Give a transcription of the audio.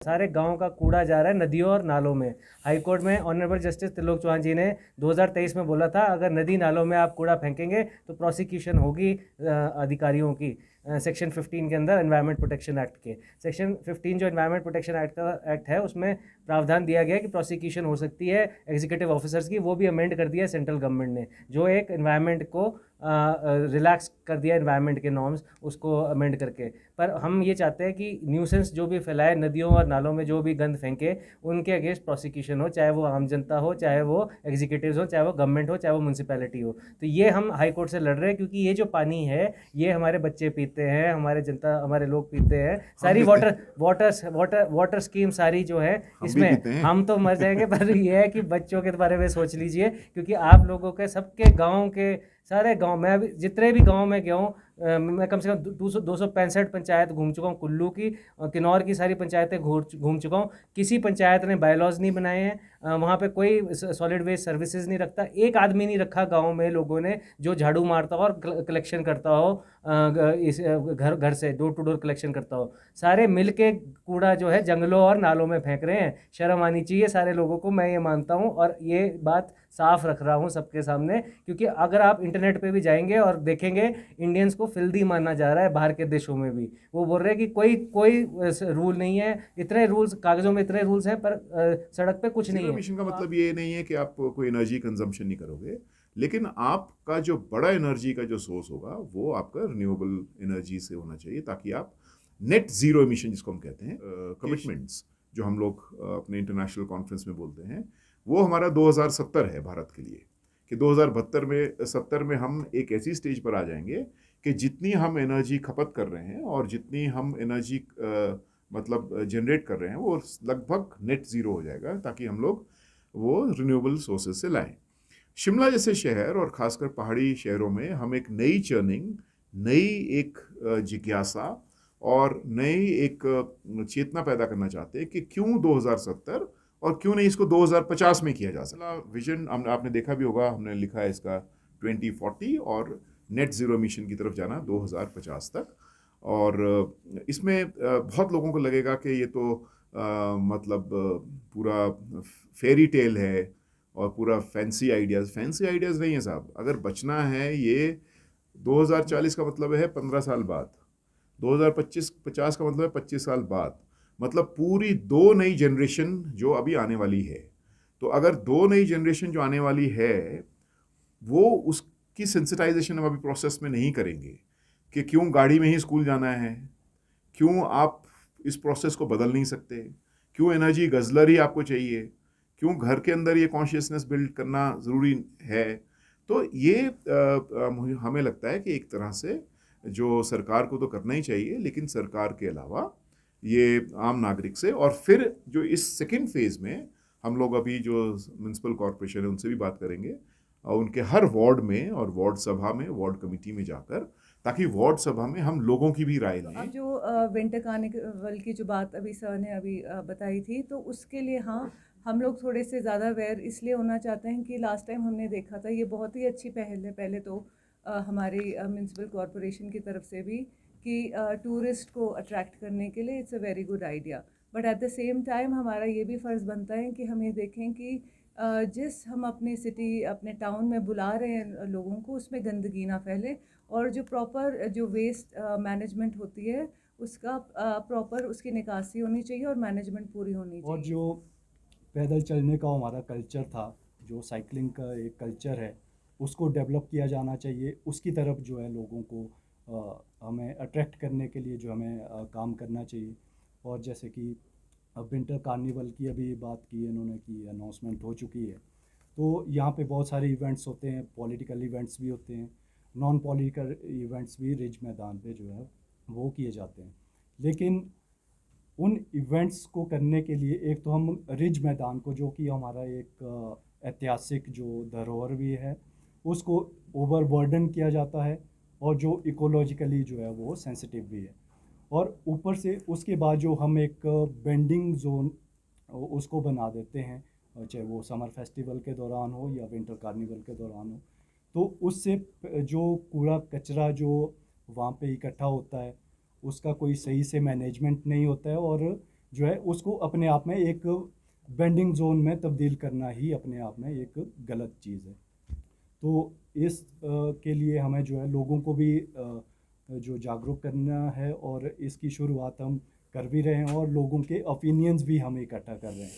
सारे गांव का कूड़ा जा रहा है नदियों और नालों में। हाई कोर्ट में ऑनरेबल जस्टिस त्रिलोक चौहान जी ने 2023 में बोला था, अगर नदी नालों में आप कूड़ा फेंकेंगे तो प्रोसिक्यूशन होगी अधिकारियों की। सेक्शन 15 के अंदर एनवायरनमेंट प्रोटेक्शन एक्ट के सेक्शन 15 जो एनवायरनमेंट प्रोटेक्शन एक्ट का एक्ट है, उसमें प्रावधान दिया गया है कि प्रोसिक्यूशन हो सकती है एग्जीक्यूटिव ऑफिसर्स की। वो भी अमेंड कर दिया है सेंट्रल गवर्नमेंट ने, जो एक एनवायरनमेंट को रिलैक्स कर दिया एनवायरनमेंट के नॉर्म्स, उसको अमेंड करके। पर हम ये चाहते हैं कि न्यूसेंस जो भी फैलाए नदियों और नालों में, जो भी गंद फेंके, उनके अगेंस्ट प्रोसिक्यूशन हो, चाहे वो आम जनता हो, चाहे वो एग्जीक्यूटिव्स हो, चाहे वो गवर्नमेंट हो, चाहे वो म्यूनसिपैलिटी हो। तो ये हम हाई कोर्ट से लड़ रहे हैं, क्योंकि ये जो पानी है ये हमारे बच्चे पीते हैं, हमारे जनता, हमारे लोग पीते हैं। हम सारी पीते वाटर हैं। वाटर स्कीम सारी जो है हम भी इसमें पीते हैं। हम तो मर जाएंगे। पर ये है कि बच्चों के बारे में सोच लीजिए, क्योंकि आप लोगों के सबके गाँव के सारे गांव, मैं अभी जितने भी गांव में गया हूँ, मैं कम से कम 265 पंचायत घूम चुका हूँ। कुल्लू की और किन्नौर की सारी पंचायतें घूम चुका हूँ। किसी पंचायत ने बायलॉज नहीं बनाए हैं, वहाँ पे कोई सॉलिड वेस्ट सर्विसेज नहीं रखता। एक आदमी नहीं रखा गांव में लोगों ने जो झाड़ू मारता हो और कलेक्शन करता हो, इस घर घर से डोर टू डोर कलेक्शन करता हो। सारे मिल के कूड़ा जो है जंगलों और नालों में फेंक रहे हैं। शर्म आनी चाहिए सारे लोगों को, मैं ये मानता हूँ, और ये बात साफ रख रहा हूँ सबके सामने। क्योंकि अगर आप इंटरनेट पे भी जाएंगे और देखेंगे, इंडियंस को फिल्दी माना जा रहा है बाहर के देशों में भी। वो बोल रहे हैं कि कोई कोई रूल नहीं है, इतने रूल्स कागजों में, इतने रूल्स हैं, पर सड़क पे कुछ नहीं जीरो है। एमिशन का तो आप मतलब ये नहीं है कि आप कोई एनर्जी कंजम्पशन नहीं करोगे, लेकिन आपका जो बड़ा एनर्जी का जो सोर्स होगा वो आपका रिन्यूएबल एनर्जी से होना चाहिए, ताकि आप नेट जीरो एमिशन, जिसको हम कहते हैं कमिटमेंट्स, जो हम लोग अपने इंटरनेशनल कॉन्फ्रेंस में बोलते हैं, वो हमारा 2070 है भारत के लिए, कि 2070 में हम एक ऐसी स्टेज पर आ जाएंगे कि जितनी हम एनर्जी खपत कर रहे हैं और जितनी हम एनर्जी मतलब जनरेट कर रहे हैं वो लगभग नेट ज़ीरो हो जाएगा, ताकि हम लोग वो रिन्यूएबल सोर्सेज से लाएं। शिमला जैसे शहर और ख़ासकर पहाड़ी शहरों में हम एक नई चर्निंग, नई एक जिज्ञासा और नई एक चेतना पैदा करना चाहते हैं कि क्यों 2070 और क्यों नहीं इसको 2050 में किया जा सकता। विजन आपने देखा भी होगा, हमने लिखा है इसका 2040 और नेट ज़ीरो मिशन की तरफ जाना 2050 तक। और इसमें बहुत लोगों को लगेगा कि ये तो मतलब पूरा फेरी टेल है और पूरा फैंसी आइडियाज़ नहीं है साहब। अगर बचना है, ये 2040 का मतलब है 15 साल बाद, 2025-50 का मतलब है 25 साल बाद, मतलब पूरी दो नई जनरेशन जो अभी आने वाली है। तो अगर दो नई जनरेशन जो आने वाली है, वो उसकी सेंसिटाइजेशन हम अभी प्रोसेस में नहीं करेंगे कि क्यों गाड़ी में ही स्कूल जाना है, क्यों आप इस प्रोसेस को बदल नहीं सकते, क्यों एनर्जी गजलर ही आपको चाहिए, क्यों घर के अंदर ये कॉन्शियसनेस बिल्ड करना ज़रूरी है। तो ये हमें लगता है कि एक तरह से जो सरकार को तो करना ही चाहिए, लेकिन सरकार के अलावा ये आम नागरिक से, और फिर जो इस सेकेंड फेज में हम लोग अभी जो म्यूनसिपल कॉरपोरेशन है उनसे भी बात करेंगे, और उनके हर वार्ड में और वार्ड सभा में, वार्ड कमेटी में जाकर, ताकि वार्ड सभा में हम लोगों की भी राय तो लें। अब जो विंटर कार्निवल की जो बात अभी सर ने अभी बताई थी, तो उसके लिए हाँ, हम लोग थोड़े से ज़्यादा अवेयर इसलिए होना चाहते हैं कि लास्ट टाइम हमने देखा था, ये बहुत ही अच्छी पहल है पहले तो हमारी म्यूनसिपल कॉरपोरेशन की तरफ से भी, कि टूरिस्ट को अट्रैक्ट करने के लिए it's a very good idea. But at the same time हमारा ये भी फ़र्ज़ बनता है कि हम ये देखें कि जिस हम अपनी सिटी, अपने टाउन में बुला रहे हैं लोगों को, उसमें गंदगी ना फैले, और जो प्रॉपर जो वेस्ट मैनेजमेंट होती है उसका प्रॉपर उसकी निकासी होनी चाहिए और मैनेजमेंट पूरी होनी और चाहिए। जो पैदल चलने का हमारा कल्चर था, जो साइकिलिंग का एक कल्चर है, उसको डेवलप किया जाना चाहिए। उसकी तरफ जो है लोगों को हमें अट्रैक्ट करने के लिए जो हमें काम करना चाहिए। और जैसे कि अब विंटर कार्निवल की अभी बात की इन्होंने, की अनाउंसमेंट हो चुकी है, तो यहाँ पे बहुत सारे इवेंट्स होते हैं, पॉलिटिकल इवेंट्स भी होते हैं, नॉन पॉलिटिकल इवेंट्स भी रिज मैदान पे जो है वो किए जाते हैं। लेकिन उन इवेंट्स को करने के लिए एक तो हम रिज मैदान को, जो कि हमारा एक ऐतिहासिक जो धरोहर भी है, उसको ओवरबर्डन किया जाता है, और जो इकोलॉजिकली जो है वो सेंसिटिव भी है। और ऊपर से उसके बाद जो हम एक बेंडिंग जोन उसको बना देते हैं, चाहे वो समर फेस्टिवल के दौरान हो या विंटर कार्निवल के दौरान हो, तो उससे जो कूड़ा कचरा जो वहाँ पे इकट्ठा होता है, उसका कोई सही से मैनेजमेंट नहीं होता है, और जो है उसको अपने आप में एक बेंडिंग जोन में तब्दील करना ही अपने आप में एक गलत चीज़ है। तो इस के लिए हमें जो है लोगों को भी जो जागरूक करना है और इसकी शुरुआत हम कर भी रहे हैं और लोगों के ओपिनियंस भी हम इकट्ठा कर रहे हैं।